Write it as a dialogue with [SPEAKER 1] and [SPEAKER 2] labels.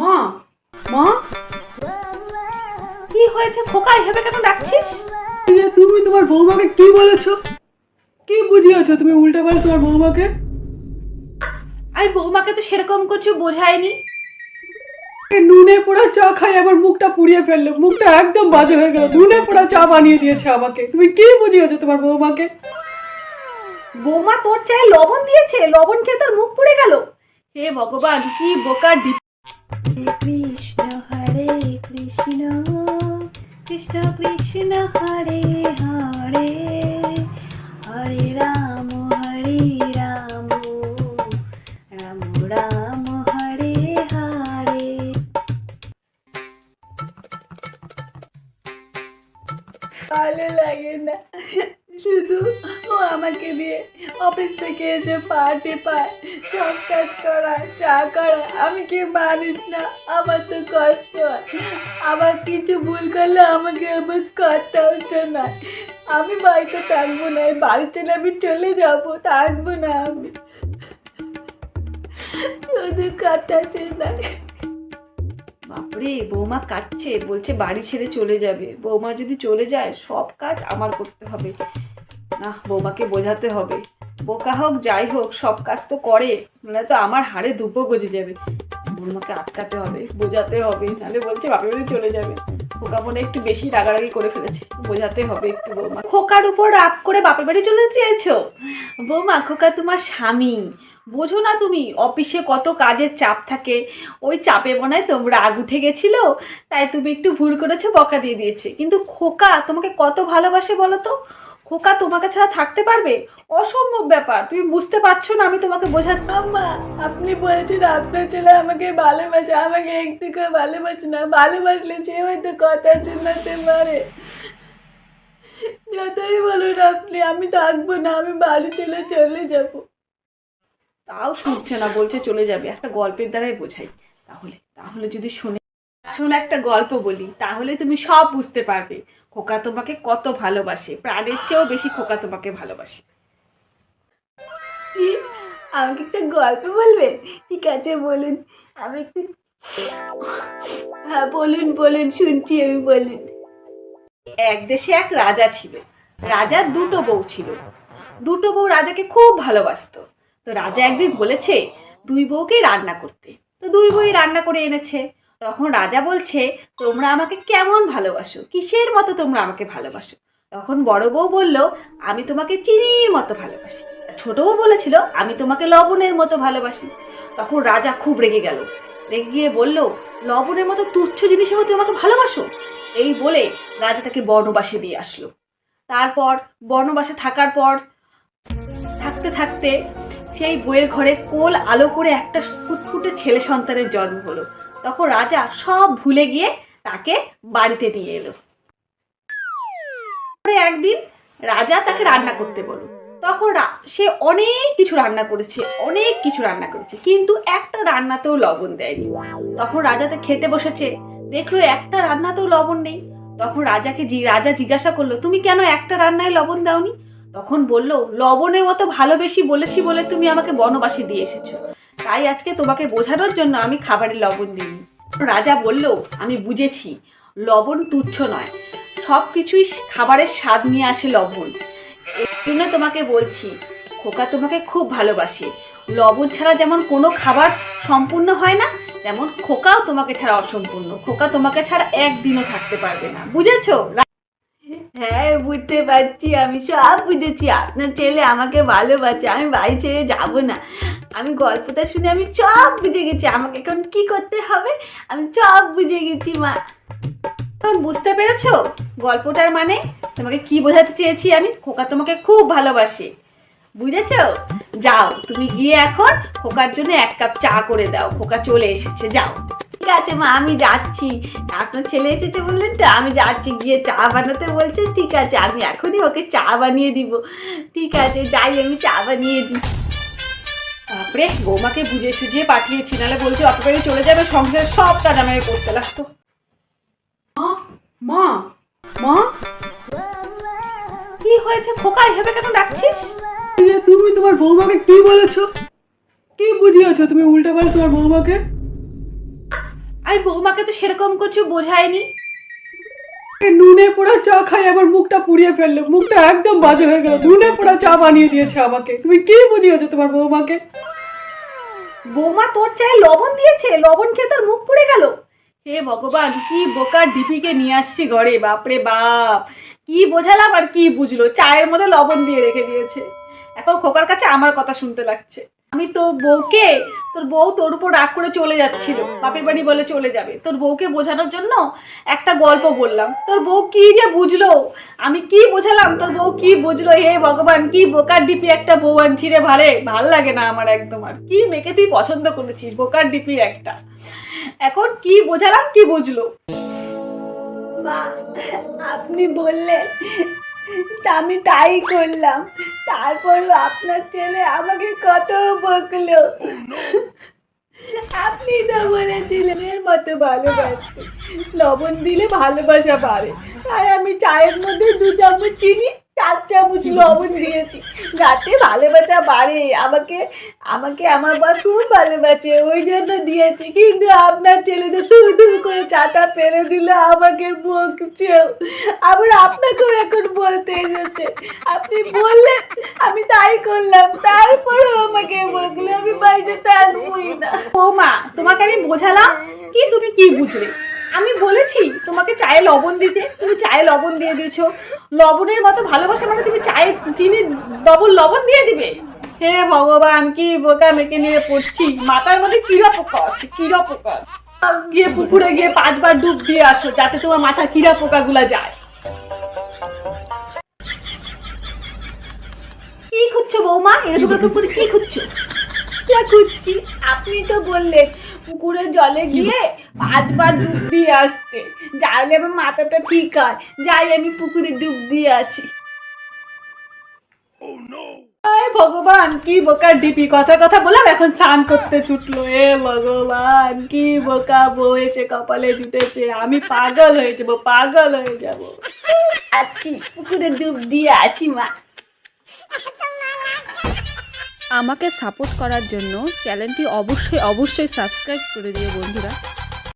[SPEAKER 1] মা মা কি হয়েছে খোকা, এভাবে কেন ডাকছিস?
[SPEAKER 2] তুমি তোমার বৌমাকে কি বলেছো? কি বুঝিয়েছো তুমি উল্টে পাল্টে তোমার বৌমাকে?
[SPEAKER 1] আমি বৌমাকে তো সেরকম কিছু বোঝাইনি।
[SPEAKER 2] নুনে পোড়া চা খাই আবার মুখটা পুড়িয়ে ফেললো, মুখটা একদম বাজে হয়ে গেল। নুনে পোড়া চা বানিয়ে দিয়েছে আমাকে। তুমি কি বুঝিয়েছো তোমার বৌমাকে?
[SPEAKER 1] বৌমা তোর চায়ে লবণ দিয়েছে, লবণ খেয়ে তোর মুখ পুড়ে গেল। হে ভগবান, কি বোকা ডিপ। কৃষ্ণ হরে কৃষ্ণ কৃষ্ণ কৃষ্ণ হরে হরে হরে রাম রাম রাম হরে হরে।
[SPEAKER 2] ভালো লাগে না, শুধু ও আমাকে দিয়ে অফিস থেকে এসে পার্টি পায়, সব কাজ করায়, চা করায়। আমি কি মানুষ না? আমার তো কষ্ট হয়। আবার কিছু ভুল করলে আমাকে আবার কথাও শোনায়। আমি বাড়িতে থাকবো না, এই বাড়ি ছেড়ে আমি চলে যাবো, থাকবো না আমি। শুধু কথা শোনায়।
[SPEAKER 1] বাপরে, বৌমা কাঁদছে, বলছে বাড়ি ছেড়ে চলে যাবে। বৌমা যদি চলে যায় সব কাজ আমার করতে হবে। না, বৌমাকে বোঝাতে হবে। বোকা হোক যাই হোক সব কাজ তো করে, নাহলে তো আমার হাড়ে দুপো গজে যাবে। বৌমাকে আটকাতে হবে, বোঝাতে হবে, নাহলে বলছে বাপের বাড়ি চলে যাবে। খোকা মনে একটু বেশি রাগারাগি করে ফেলেছে, বোঝাতে হবে একটু বৌমা। খোকার উপর রাগ করে বাপের বাড়ি চলে চেয়েছো? বৌমা, খোকা তোমার স্বামী, বোঝো না তুমি? অফিসে কত কাজের চাপ থাকে, ওই চাপে মনে হয় তোমরা রাগ উঠে গেছিল, তাই তুমি একটু ভুল করেছো, বকা দিয়ে দিয়েছে। কিন্তু খোকা তোমাকে কত ভালোবাসে বলো তো? খোকা তোমাকে ছাড়া থাকতে পারবে? অসম্ভব ব্যাপার, তুমি বুঝতে পারছো না? আমি তোমাকে বোঝাতে।
[SPEAKER 2] আম্মা, আপনি বলছেন আপনার ছেলে আমাকে ভালোবাসে, আমাকে একটু করে ভালোবাসে না। ভালোবাসলে সে হয়তো কথা শোনাতে পারে। যতই বলুন আপনি, আমি থাকবো না, আমি বাড়ি ছেড়ে চলে যাবো।
[SPEAKER 1] তাও শুনছে না, বলছে চলে যাবে। একটা গল্পের দ্বারাই বোঝাই। তাহলে তাহলে যদি শোনো একটা গল্প বলি, তাহলে তুমি সব বুঝতে পারবে। খোকা তোমাকে কত ভালোবাসে, প্রাণের চেয়েও বেশি খোকা তোমাকে ভালোবাসে।
[SPEAKER 2] কি? আমাকে একটা গল্প বলবেন? ঠিক আছে, বলুন। আমি একটু, হ্যাঁ বলুন বলুন, শুনছি আমি, বলুন।
[SPEAKER 1] এক দেশে এক রাজা ছিল। রাজার দুটো বউ ছিল। দুটো বউ রাজাকে খুব ভালোবাসতো। তো রাজা একদিন বলেছে দুই বউকে রান্না করতে। তো দুই বউই রান্না করে এনেছে। তখন রাজা বলছে, তোমরা আমাকে কেমন ভালোবাসো, কিসের মতো তোমরা আমাকে ভালোবাসো? তখন বড় বউ বলল, আমি তোমাকে চিনির মতো ভালোবাসি। ছোট বউ বলেছিল, আমি তোমাকে লবণের মতো ভালোবাসি। তখন রাজা খুব রেগে গেল। রেগে গিয়ে বলল, লবণের মতো তুচ্ছ জিনিসের মতো আমাকে ভালোবাসো? এই বলে রাজা তাকে বনবাসে দিয়ে আসলো। তারপর বনবাসে থাকার পর থাকতে থাকতে সেই বইয়ের ঘরে কোল আলো করে একটা ফুটফুটে ছেলে সন্তানের জন্ম হলো। তখন রাজা সব ভুলে গিয়ে তাকে বাড়িতে নিয়ে এলো। পরে একদিন রাজা তাকে রান্না করতে বলল। তখন সে অনেক কিছু রান্না করেছে, কিন্তু একটা রান্নাতেও লবণ দেয়নি। তখন রাজাতে খেতে বসেছে, দেখলো একটা রান্নাতেও লবণ নেই। তখন রাজা জিজ্ঞাসা করলো, তুমি কেন একটা রান্নায় লবণ দাওনি? তখন বলল, লবণের মতো ভালোবেসি বলেছি বলে তুমি আমাকে বনবাসে দিয়ে এসেছো, তাই আজকে তোমাকে বোঝানোর জন্য আমি খাবারে লবণ দিইনি। রাজা বলল, আমি বুঝেছি, লবণ তুচ্ছ নয়, সব কিছুই খাবারের স্বাদ নিয়ে আসে লবণ। এই জন্য তোমাকে বলছি, খোকা তোমাকে খুব ভালোবাসে। লবণ ছাড়া যেমন কোনো খাবার সম্পূর্ণ হয় না, তেমন খোকাও তোমাকে ছাড়া অসম্পূর্ণ। খোকা তোমাকে ছাড়া একদিনও থাকতে পারবে না, বুঝেছো?
[SPEAKER 2] হ্যাঁ, বুঝতে পারছি, আমি সব বুঝেছি। আপনার ছেলে আমাকে ভালোবাসে, আমি বাড়ি ছেড়ে যাবো না। আমি গল্পটা শুনে আমি সব বুঝে গেছি। আমাকে এখন কি করতে হবে আমি সব বুঝে গেছি মা।
[SPEAKER 1] এখন বুঝতে পেরেছো গল্পটার মানে? তোমাকে কি বোঝাতে চেয়েছি আমি? খোকা তোমাকে খুব ভালোবাসে, বুঝেছো? যাও, তুমি গিয়ে এখন খোকার জন্য এক কাপ চা করে দাও। খোকা চলে এসেছে, যাও।
[SPEAKER 2] ঠিক আছে মা, আমি যাচ্ছি। আপনার ছেলে এসেছে বললেন তো, আমি যাচ্ছি, গিয়ে চা বানাতে বলছে। ঠিক আছে, আমি এখনই ওকে চা বানিয়ে দিব। ঠিক আছে, যাই, আমি চা বানিয়ে দিই।
[SPEAKER 1] বাপরে, বৌমাকে বুঝে সুঝিয়ে পাঠিয়েছি, নাহলে বলছো বাপের বাড়ি চলে যাবে, সংসারের সব কাজ আমাকে করতে লাগতো।
[SPEAKER 2] মা মা
[SPEAKER 1] কি হয়েছে খোকা, এভাবে কেন ডাকছিস?
[SPEAKER 2] তুমি তোমার বৌমাকে কি বলেছো? কি বুঝিয়েছো তুমি উল্টে পাল্টে তোমার বৌমাকে?
[SPEAKER 1] আমি বৌমাকে তো সেরকম কিছু বোঝাইনি।
[SPEAKER 2] নুনে পোড়া চা খাই আমার মুখটা পুড়িয়ে ফেললো, মুখটা একদম বাজে হয়ে গেল। নুনে পোড়া চা বানিয়ে দিয়েছে আমাকে। তুমি কি বুঝিয়েছো তোমার বৌমাকে?
[SPEAKER 1] বৌমা তোর চায়ে লবণ দিয়েছে, লবণ খেয়ে তোর মুখ পুড়ে গেল। হে ভগবান, কি বোকার ডিপিকে নিয়ে আসছি ঘরে, বাপরে বাপ। কি বোঝালাম আর কি বুঝলো, চায়ের মধ্যে লবণ দিয়ে রেখে দিয়েছে। এখন খোকার কাছে আমার কথা শুনতে লাগছে। আমি তো বউকে, তোর বউ তোর উপর রাগ করে চলে যাচ্ছিল, বাপের বাড়ি বলে চলে যাবে, তোর বউকে বোঝানোর জন্য একটা গল্প বললাম। তোর বউ কি যে বুঝলো, আমি কি বোঝালাম, তোর বউ কি বুঝলো। হে ভগবান, কি বোকার ডিপি একটা বউ আনছি রে ভারে, ভাল লাগে না আমার একদম। আর কি মেয়েকে তুই পছন্দ করেছিস, বোকার ডিপি একটা। এখন কি বোঝালাম, কি বুঝলো?
[SPEAKER 2] মা, আপনি বললেন তা আমি তাই করলাম। তারপরও আপনার ছেলে আমাকে কত বকলো। আপনি তো বলেছিলেন এর মতো ভালোবাসতে লবণ দিলে ভালোবাসা বাড়ে, তাই আমি চায়ের মধ্যে 2 চামচ চিনি 4 চামচ লবণ দিয়েছি, যাতে ভালোবাসা বাড়ে। আমাকে আমাকে আমার বাবা খুব ভালোবাসে, ওই জন্য দিয়েছি। কিন্তু আপনার ছেলে তো ধু করে চাটা ফেলে দিল, আমাকে বকছেও, আবার আপনাকেও এখন বলতে এসেছে। আপনি বললেন আমি তাই করলাম, তারপরেও আমাকে বকলো। আমি বাড়িতে থাকবোই না।
[SPEAKER 1] বৌমা, তোমাকে আমি বোঝালাম কি, তুমি কি বুঝলে? আমি বলেছি তোমাকে চায়ে লবণ দিতে, তুমি চায়ে লবণ দিয়ে দিয়েছো। লবণের মতো ভালোবাসা মানে তুমি চায়ে চিনি ডবল লবণ দিয়ে দিবে? হে ভগবান, কি বোকা মেয়েকে নিয়ে পড়ছি। মাথার মধ্যে কিরা পোকা আছে, কিরা পোকা। গিয়ে পুকুরে গিয়ে 5 বার ডুব দিয়ে আসো, যাতে তোমার মাথা কিরা পোকা গুলা যায়। কি খুঁজছো বৌমা, এরকম করে কি খুঁজছো?
[SPEAKER 2] খুঁজছি, আপনি তো বললেন পুকুরের জলে গিয়ে 5 বার ডুব দিয়ে আসতে, যাইলে আমার মাথাটা ঠিক হয়। যাই আমি পুকুরে ডুব দিয়ে আসি।
[SPEAKER 1] হায় ভগবান, কি বোকার ডিপি, কথা কথা বললাম এখন স্নান করতে ছুটলো। এ ভগবান, কি বোকা বউ এসে কপালে জুটেছে। আমি পাগল হয়ে যাবো, পাগল হয়ে যাবো।
[SPEAKER 2] আছি পুকুরে ডুব দিয়ে আছি মা।
[SPEAKER 3] আমাকে সাপোর্ট করার জন্য চ্যানেলটি অবশ্যই সাবস্ক্রাইব করে দিও বন্ধুরা।